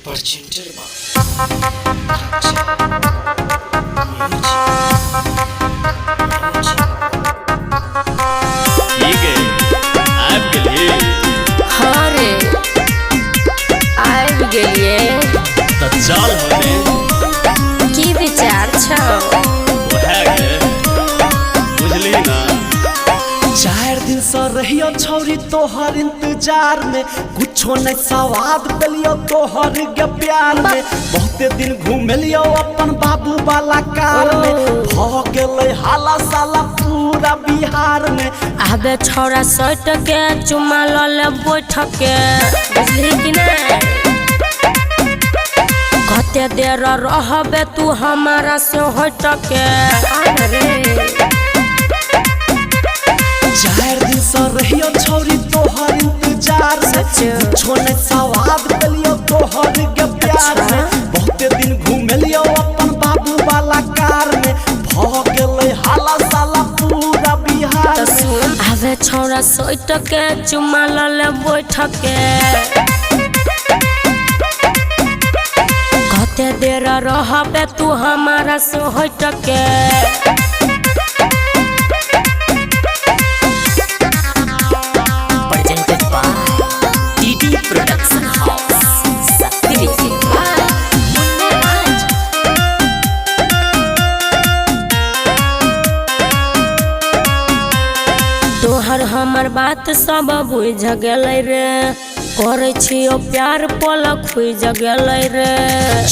presented by ठीक है आपके लिए हाँ रे आबि गेलिए तत्काल होने की विचार छौ वह के बुझली ना 4 दिन से रहियो छौरी तोहर इंतजार में कुछो नहीं सवाद पेलियो तोहर के प्यार में बहुते दिन घूमेलियो अपन बाबू वाला कार में भ गेलै हाला साला पूरा बिहार में आबे छौरा सट के चुमा लले बैठ के बुझली कि नहीं कते देर रहबे तू हमारा से हट के अरे 4 दिन से रहियो छौरी तोहर इंतजार में कुछो नहीं सवाद पेलियो तोहर के प्यार में बहुते दिन घूमेलियो अपन बाबू वाला कार में भ गेलै हाला साला पूरा बिहार में सुन आबे छौरा सट के चुमा लले बैठ के कते देर रहबे तू हमारा से हट के presented by DD Production House, Sakri. तोहर हमर बात सब बुझ गेलै रे करे छियो प्यार पलक खुज गेलै रे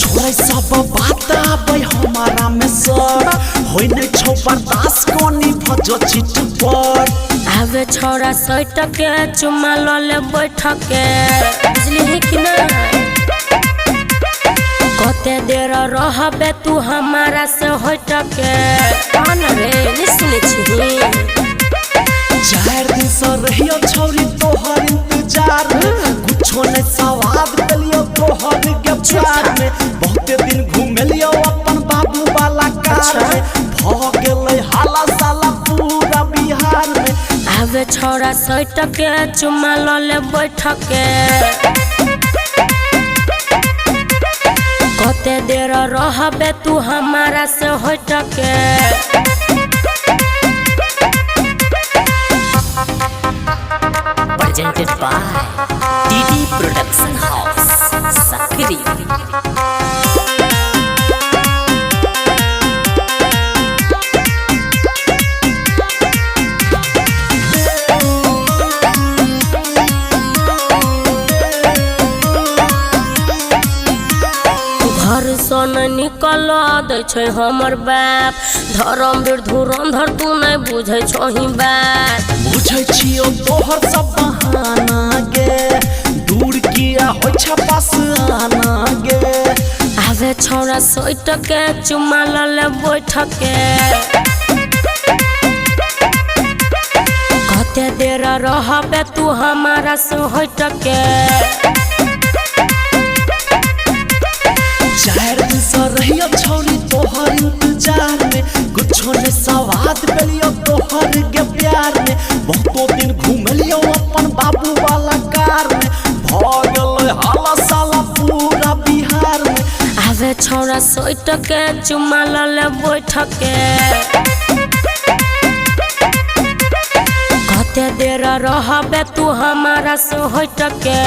छोड़ै सब बात आबै हमारा में सर होय नै छौ बर्दाश्त कोनी भजो चिट पर आबे छौरा सट के चुमा लले बैठ के बुझली कि नहीं कते देर रहबे तू हमारा से हट के कान रे नहीं सुने छी 4 दिन से रहियो छौरी तोहर इंतजार में कुछो नै सवाद पेलियो तोहर के प्यार में बहुते दिन घूमेलियो अपन बाबू वाला कार में भ गेलै हाला साला पूरा बिहार में आबे छौरा सट के चुमा लले बैठ के कते देर रहबे तू हमारा से हट के Presented by DD Production House, Sakri. घर से नहीं निकल दै छै हमर बाप धर्मवीर धुरंधर तू नहीं बुझै छही बात बुझै छियो तोहर सब बहाना गे दूर किया होय छ पास आना गे आबे छौरा सट के चुमा लले बैठ के कते देर रहबे तू हमारा से हट के 4 दिन से रहियो छौरी तोहर इंतजार में कुछो नै सवाद पेलियो तोहर के प्यार में बहुतो दिन घूमेलियो अपन बाबू वाला कार में भ गेलै हाला साला पूरा बिहार में आबे छौरा सट के चुमा लले बैठ के कते देर रहबे तू हमारा से हट के